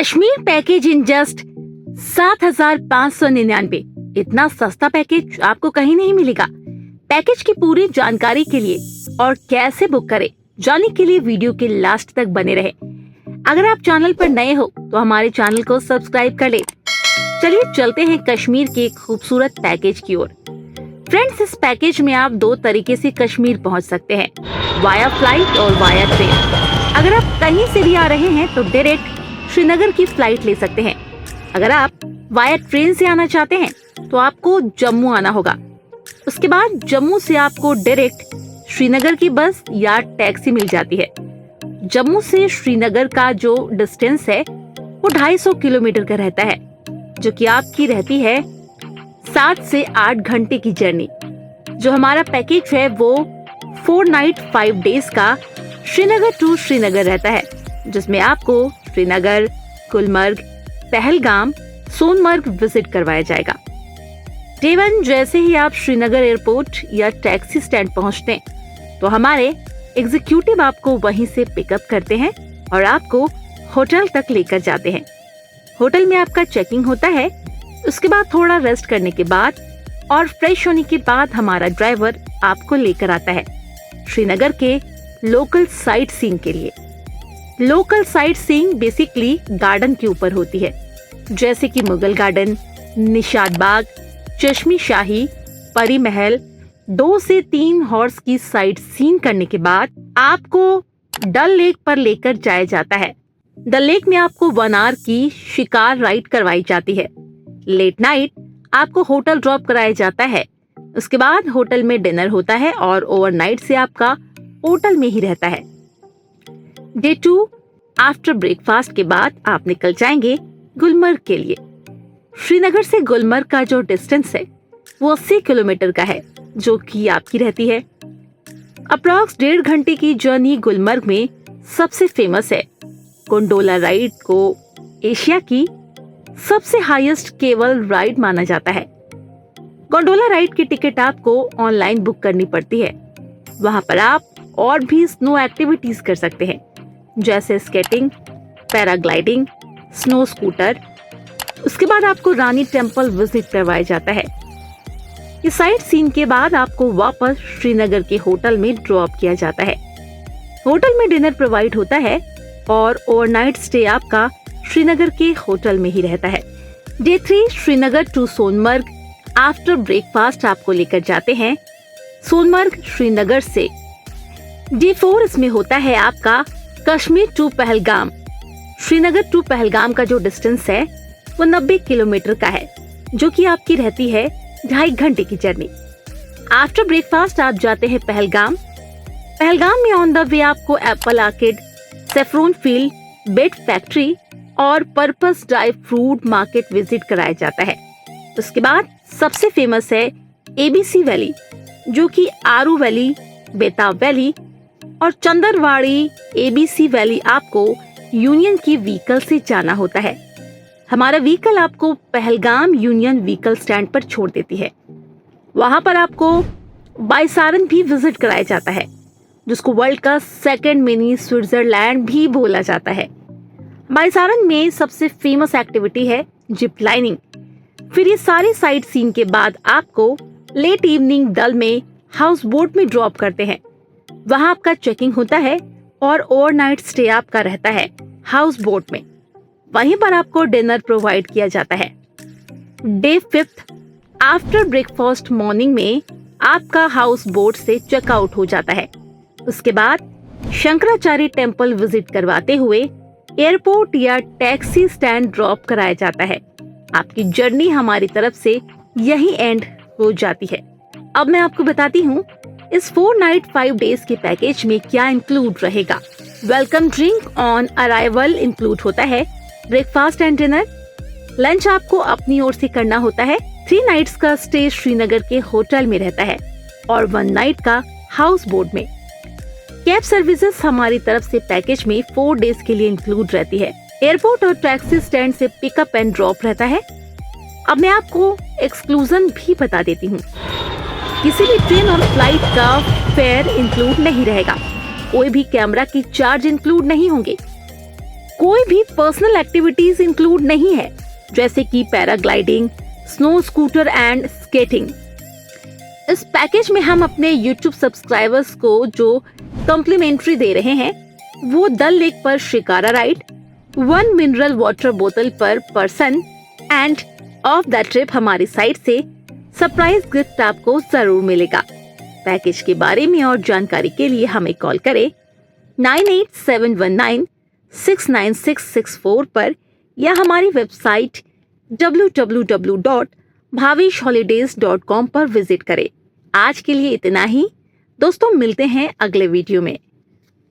Kashmir package in just 7,599। इतना सस्ता package आपको कहीं नहीं मिलेगा। पैकेज की पूरी जानकारी के लिए और कैसे बुक करें जानने के लिए वीडियो के लास्ट तक बने रहे। अगर आप चैनल पर नए हो तो हमारे चैनल को सब्सक्राइब कर ले। चलिए चलते हैं कश्मीर के खूबसूरत पैकेज की ओर। फ्रेंड्स, इस पैकेज में आप दो तरीके से कश्मीर पहुंच सकते हैं, वाया फ्लाइट और वाया ट्रेन। अगर आप कहीं से भी आ रहे हैं तो डायरेक्ट श्रीनगर की फ्लाइट ले सकते हैं। अगर आप वाया ट्रेन से आना चाहते हैं तो आपको जम्मू आना होगा। उसके बाद जम्मू से आपको डायरेक्ट श्रीनगर की बस या टैक्सी मिल जाती है। जम्मू से श्रीनगर का जो डिस्टेंस है वो 250 किलोमीटर का रहता है, जो कि आपकी रहती है 7 से 8 घंटे की जर्नी। जो हमारा पैकेज है वो 4 नाइट 5 डेज का श्रीनगर टू श्रीनगर रहता है, जिसमें आपको श्रीनगर, गुलमर्ग, पहलगाम, सोनमर्ग विजिट करवाया जाएगा। डे 1 जैसे ही आप श्रीनगर एयरपोर्ट या टैक्सी स्टैंड पहुंचते हैं तो हमारे एग्जीक्यूटिव आपको वहीं से पिकअप करते हैं और आपको होटल तक लेकर जाते हैं। होटल में आपका चेकिंग होता है। उसके बाद थोड़ा रेस्ट करने के बाद और फ्रेश होने के बाद हमारा ड्राइवर आपको लेकर आता है श्रीनगर के लोकल साइट सीइंग के लिए। Local sight seeing basically garden के ऊपर होती है, जैसे कि मुगल गार्डन, निशाद बाग, चश्मी शाही, परी महल। 2 से 3 हॉर्स की साइट सीइंग करने के बाद आपको डल लेक पर लेकर जाया जाता है। डल लेक में आपको 1 आवर की शिकार राइड करवाई जाती है। लेट नाइट आपको होटल ड्रॉप कराया जाता है। उसके बाद होटल में डिनर होता है और ओवरनाइट से आपका होटल में ही रहता है। डे 2 आफ्टर ब्रेकफास्ट के बाद आप निकल जाएंगे गुलमर्ग के लिए। श्रीनगर से गुलमर्ग का जो डिस्टेंस है वो 80 किलोमीटर का है, जो कि आपकी रहती है अप्रॉक्स 1.5 घंटे की जर्नी। गुलमर्ग में सबसे फेमस है गोंडोला राइड को एशिया की सबसे हाईएस्ट केबल राइड माना जाता है। गोंडोला राइड की टिकट आपको ऑनलाइन बुक करनी पड़ती है। वहां पर आप और भी स्नो एक्टिविटीज कर सकते हैं, जैसे स्केटिंग, पैराग्लाइडिंग, स्नो स्कूटर। उसके बाद आपको रानी टेम्पल विजिट करवाया जाता है। इस साइट सीन के बाद आपको वापस श्रीनगर के होटल में ड्रॉप किया जाता है। होटल में डिनर प्रोवाइड होता है और ओवरनाइट स्टे आपका श्रीनगर के होटल में ही रहता है। Day 3 Srinagar to Sonamarg. After breakfast आपको लेकर जाते हैं सोनमर्ग श्रीनगर से। डे 4 इसमें होता है आपका कश्मीर टू पहलगाम। श्रीनगर टू पहलगाम का जो डिस्टेंस है वो 90 किलोमीटर का है, जो कि आपकी रहती है 2.5 घंटे की जर्नी। आफ्टर ब्रेकफास्ट आप जाते हैं पहलगाम। पहलगाम में ऑन द वे आपको एप्पल आर्किड, सेफ्रॉन फील्ड, बेट फैक्ट्री और purpose dry fruit market visit कराया जाता है। उसके बाद सबसे फेमस है एबीसी वैली, जो कि आरू वैली, बेताब वैली और चंदरवाड़ी एबीसी वैली आपको यूनियन की व्हीकल से जाना होता है। हमारा व्हीकल आपको पहलगाम यूनियन व्हीकल स्टैंड पर छोड़ देती है। वहां पर आपको बाइसारन भी विजिट कराया जाता है, जिसको वर्ल्ड का 2nd मिनी स्विट्जरलैंड भी बोला जाता है। बाइसारन में सबसे फेमस एक्टिविटी है जिप लाइनिंग। फिर ये सारी साइट सीन के बाद आपको लेट इवनिंग डल में हाउस बोट में ड्रॉप करते हैं। वहां आपका चेकिंग होता है और ओवरनाइट स्टे आपका रहता है हाउस बोट में। वहीं पर आपको डिनर प्रोवाइड किया जाता है। डे 5 आफ्टर ब्रेकफास्ट मॉर्निंग में आपका हाउस बोट से चेकआउट हो जाता है। उसके बाद शंकराचार्य टेम्पल विजिट करवाते हुए एयरपोर्ट या टैक्सी स्टैंड ड्रॉप कराया जाता है। आपकी जर्नी हमारी तरफ से यही एंड हो जाती है। अब मैं आपको बताती हूँ इस 4 नाइट 5 डेज के पैकेज में क्या इंक्लूड रहेगा। Welcome drink on arrival include होता है, ब्रेकफास्ट एंड डिनर। लंच आपको अपनी ओर से करना होता है। 3 नाइट्स का स्टे श्रीनगर के होटल में रहता है और 1 नाइट का हाउस बोट में। कैब सर्विसेज हमारी तरफ से पैकेज में 4 डेज के लिए इंक्लूड रहती है। एयरपोर्ट और टैक्सी स्टैंड से पिकअप एंड ड्रॉप रहता है। अब मैं आपको एक्सक्लूजन भी बता देती हूँ। किसी भी ट्रेन और फ्लाइट का फेयर इंक्लूड नहीं रहेगा। कोई भी कैमरा की चार्ज इंक्लूड नहीं होंगे। कोई भी पर्सनल एक्टिविटीज इंक्लूड नहीं है, जैसे कि paragliding, snow scooter and skating. इस पैकेज में हम अपने YouTube सब्सक्राइबर्स को जो कॉम्प्लीमेंट्री दे रहे हैं वो डल लेक पर शिकारा राइड, 1 मिनरल वाटर बोतल पर person end of the trip हमारी साइट से सरप्राइज गिफ्ट आपको जरूर मिलेगा। पैकेज के बारे में और जानकारी के लिए हमें कॉल करें 9871969664 पर या हमारी वेबसाइट www.bhavishholidays.com पर विजिट करें। आज के लिए इतना ही दोस्तों, मिलते हैं अगले वीडियो में।